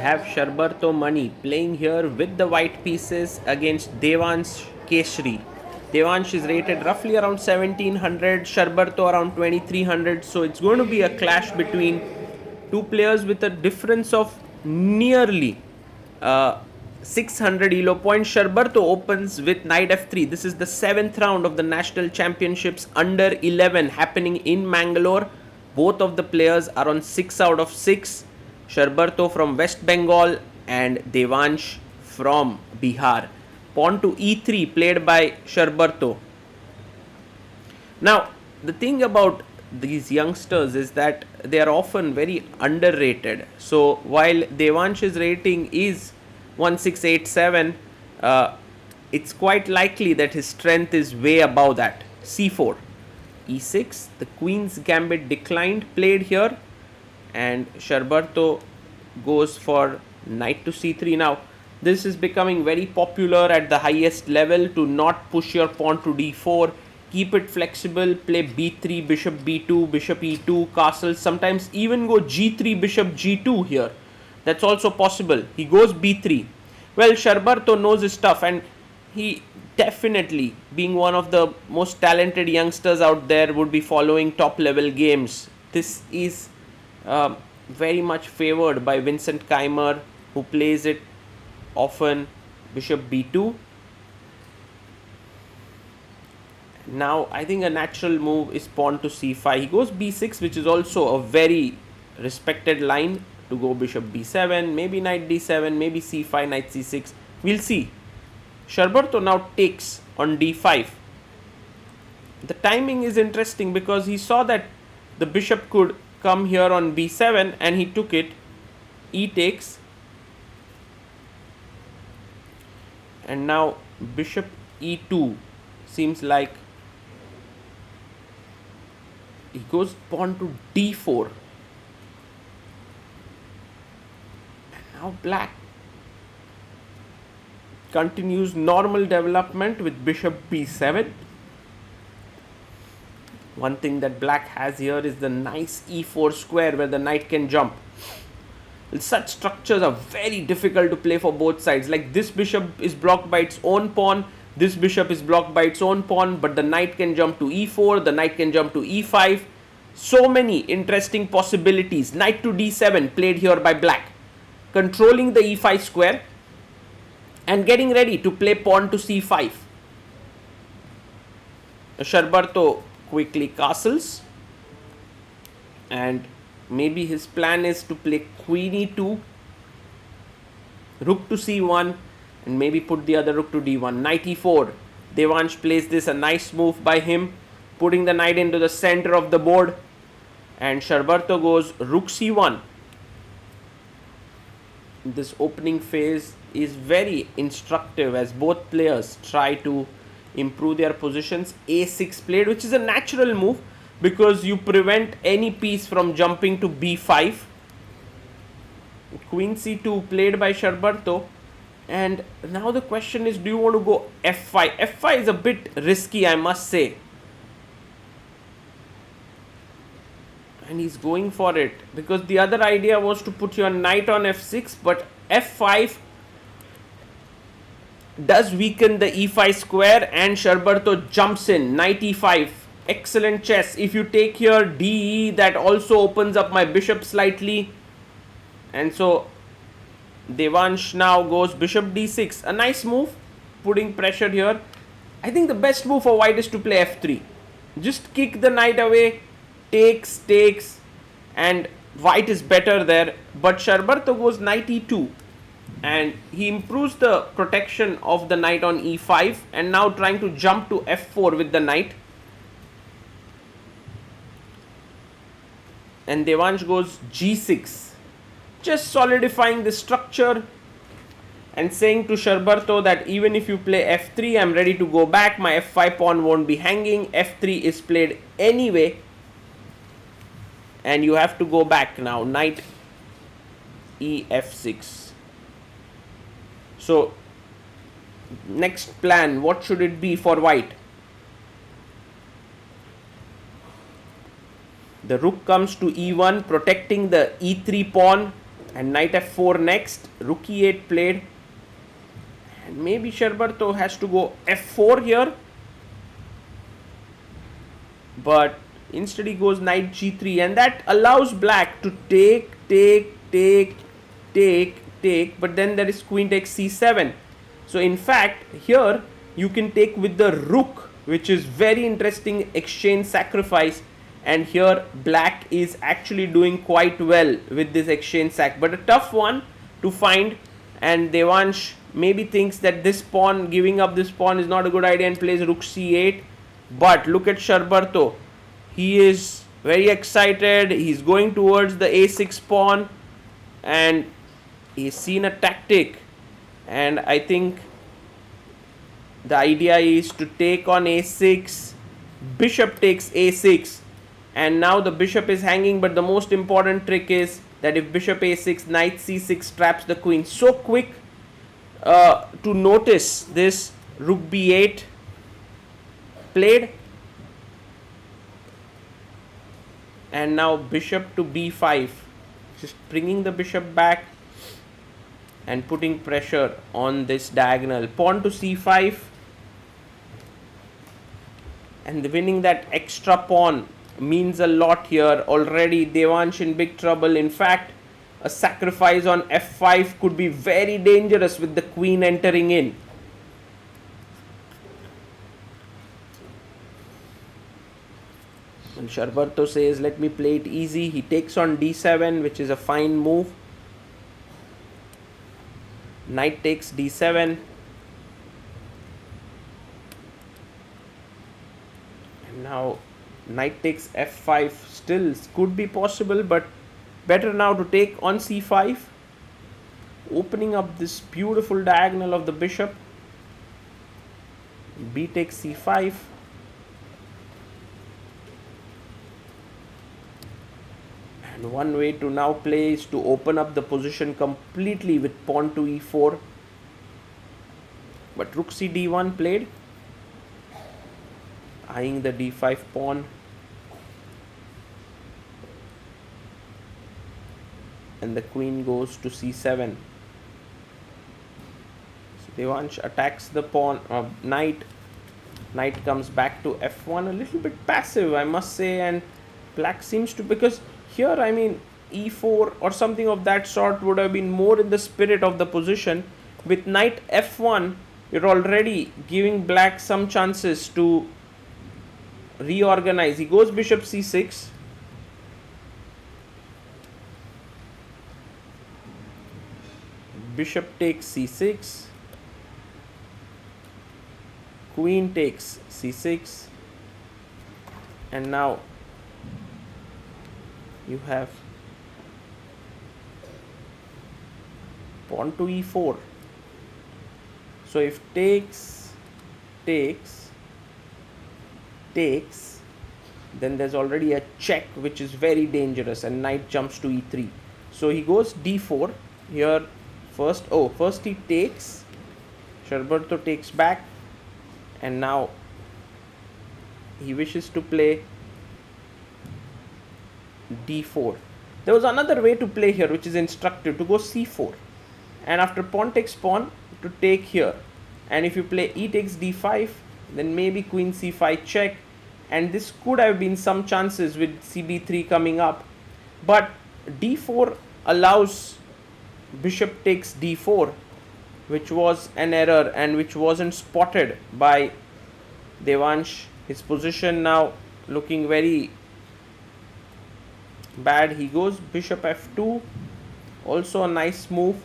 have Sarbartho Mani playing here with the white pieces against Devansh Keshri. Devansh is rated roughly around 1700, Sarbartho around 2300. So it's going to be a clash between two players with a difference of nearly 600 elo points. Sarbartho opens with knight f3. This is the 7th round of the national championships under 11 happening in Mangalore. Both of the players are on 6 out of 6. Sarbartho from West Bengal and Devansh from Bihar. Pawn to e3 played by Sarbartho. Now, the thing about these youngsters is that they are often very underrated. So, while Devansh's rating is 1687, it's quite likely that his strength is way above that. c4, e6, the queen's gambit declined, played here, and Sarbartho goes for knight to c3. Now, this is becoming very popular at the highest level, to not push your pawn to d4, keep it flexible, play b3, bishop b2, bishop e2, castle, sometimes even go g3, bishop g2 here. That's also possible. He goes b3. Well, Sarbartho knows his stuff, and he definitely, being one of the most talented youngsters out there, would be following top level games. This is very much favored by Vincent Keimer, who plays it often. Bishop b2. Now I think a natural move is pawn to c5. He goes b6, which is also a very respected line, to go bishop b7, maybe knight d7, maybe c5, knight c6. We'll see. Sarbartho now takes on d5. The timing is interesting because he saw that the bishop could come here on b7 and he took it. E takes, and now bishop e2 seems like he goes pawn to d4. And now black continues normal development with bishop b7. One thing that black has here is the nice e4 square where the knight can jump. Such structures are very difficult to play for both sides. Like, this bishop is blocked by its own pawn, this bishop is blocked by its own pawn, but the knight can jump to e4, the knight can jump to e5. So many interesting possibilities. Knight to d7 played here by black, controlling the e5 square and getting ready to play pawn to c5. Sarbartho quickly castles, and maybe his plan is to play queen e2, rook to c1, and maybe put the other rook to d1. Knight e4. Devansh plays this, a nice move by him, putting the knight into the center of the board, and Sarbartho goes rook c1. This opening phase is very instructive as both players try to improve their positions. a6 played, which is a natural move because you prevent any piece from jumping to b5. Queen c2 played by Sarbartho, and now the question is, do you want to go f5? f5 is a bit risky, I must say, and he's going for it because the other idea was to put your knight on f6, but f5 does weaken the e5 square, and Sarbartho jumps in. Knight e5. Excellent chess. If you take here de, that also opens up my bishop slightly, and so Devansh now goes bishop d6. A nice move, putting pressure here. I think the best move for white is to play f3. Just kick the knight away, takes, and white is better there. But Sarbartho goes knight e2, and he improves the protection of the knight on e5, and now trying to jump to f4 with the knight. And Devansh goes g6, just solidifying the structure and saying to Sarbartho that even if you play f3, I'm ready to go back, my f5 pawn won't be hanging. f3 is played anyway, and you have to go back now. Knight ef6. So, next plan, what should it be for white? The rook comes to e1, protecting the e3 pawn. And knight f4 next. Rook e8 played. And maybe Sarbartho has to go f4 here. But instead he goes knight g3, and that allows black to take, but then there is queen takes c7. So in fact here you can take with the rook, which is very interesting exchange sacrifice, and here black is actually doing quite well with this exchange sac, but a tough one to find. And Devansh maybe thinks that this pawn, giving up this pawn is not a good idea, and plays rook c8. But look at Sarbartho. He is very excited. He's going towards the a6 pawn, and he's seen a tactic. And I think the idea is to take on a6. Bishop takes a6, and now the bishop is hanging. But the most important trick is that if bishop a6, knight c6 traps the queen. So quick to notice this. Rook b8 played, and now bishop to b5, just bringing the bishop back and putting pressure on this diagonal. Pawn to c5, and winning that extra pawn means a lot here. Already Devansh in big trouble. In fact, a sacrifice on f5 could be very dangerous with the queen entering in. And Sarbartho says, let me play it easy. He takes on d7, which is a fine move. Knight takes d7. And now knight takes f5 still could be possible, but better now to take on c5, opening up this beautiful diagonal of the bishop. B takes c5. And one way to now play is to open up the position completely with pawn to e4. But rook c d1 played, eyeing the d5 pawn. And the queen goes to c7. So Devansh attacks the pawn, knight. Knight comes back to f1, a little bit passive, I must say. And black seems to, because here, I mean, e4 or something of that sort would have been more in the spirit of the position. With knight f1, you're already giving black some chances to reorganize. He goes bishop c6. Bishop takes c6. Queen takes c6. And now you have pawn to e4. So if takes, then there's already a check, which is very dangerous, and knight jumps to e3. So he goes d4 here first. First he takes. Sarbartho takes back, and now he wishes to play d4. There was another way to play here, which is instructive, to go c4, and after pawn takes pawn, to take here. And if you play e takes d5, then maybe queen c5 check, and this could have been some chances with cb3 coming up. But d4 allows bishop takes d4, which was an error and which wasn't spotted by Devansh. His position now looking very bad. He goes bishop f2, also a nice move.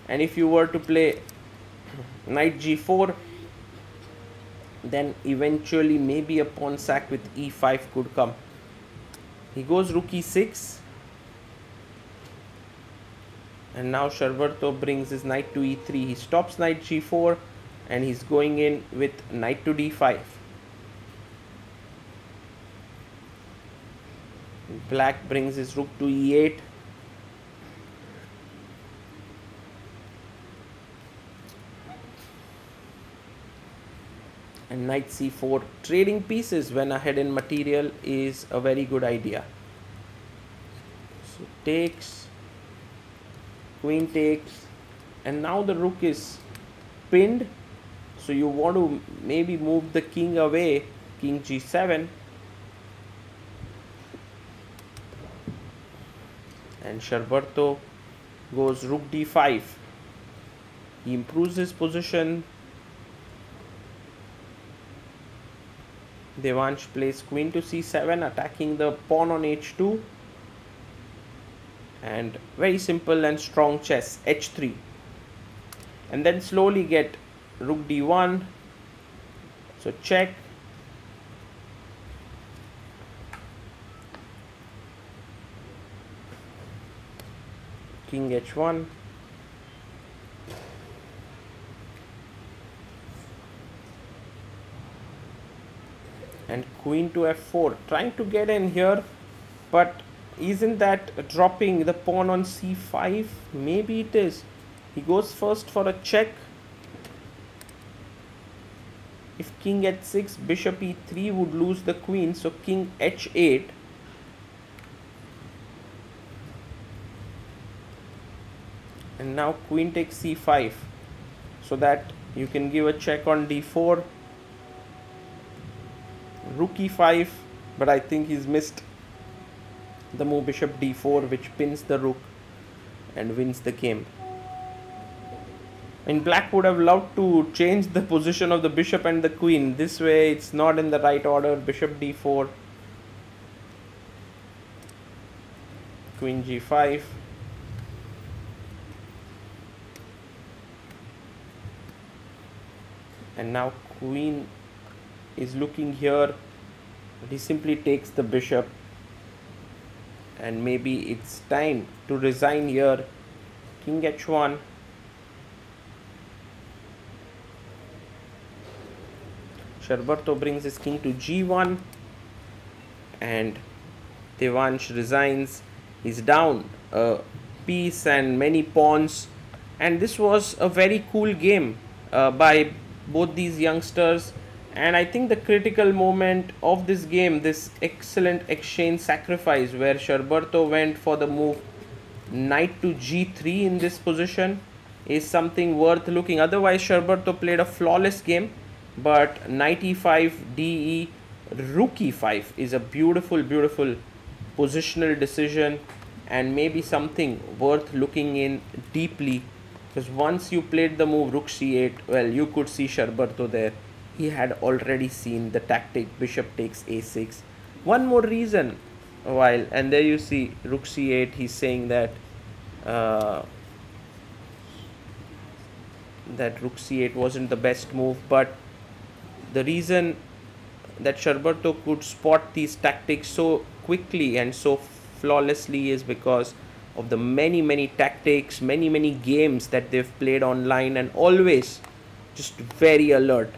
And if you were to play knight g4, then eventually maybe a pawn sack with e5 could come. He goes rook e6, and now Sarbartho brings his knight to e3. He stops knight g4, and he's going in with knight to d5. Black brings his rook to e8. And knight c4. Trading pieces when ahead in material is a very good idea. So takes, Queen takes, and now the rook is pinned. So you want to maybe move the king away. King g7, and Sarbartho goes rook d5. He improves his position. Devansh plays queen to c7, attacking the pawn on h2. And very simple and strong chess, h3. And then slowly get rook d1. So check. King h1. And queen to f4, trying to get in here, but isn't that dropping the pawn on c5? Maybe it is. He goes first for a check. If king h6, bishop e3 would lose the queen, so king h8. And now queen takes c5, so that you can give a check on d4. Rook e5, but I think he's missed the move bishop d4, which pins the rook and wins the game. And black would have loved to change the position of the bishop and the queen. This way it's not in the right order. Bishop d4, queen g5, and now queen is looking here, but he simply takes the bishop, and maybe it's time to resign here. King h1. Sarbartho brings his king to g1, and Devansh resigns. He's down a piece and many pawns, and this was a very cool game by both these youngsters. And I think the critical moment of this game, this excellent exchange sacrifice where Sarbartho went for the move knight to g3 in this position, is something worth looking. Otherwise, Sarbartho played a flawless game, but knight e5, de, rook e5 is a beautiful, beautiful positional decision, and maybe something worth looking in deeply. Because once you played the move rook c8, well, you could see Sarbartho there. He had already seen the tactic bishop takes a6. One more reason, and there you see rook c8. He's saying that that rook c8 wasn't the best move, but the reason that Sarbartho could spot these tactics so quickly and so flawlessly is because of the many tactics, many games that they've played online, and always just very alert.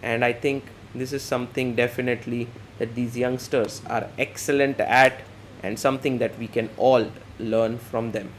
And I think this is something definitely that these youngsters are excellent at, and something that we can all learn from them.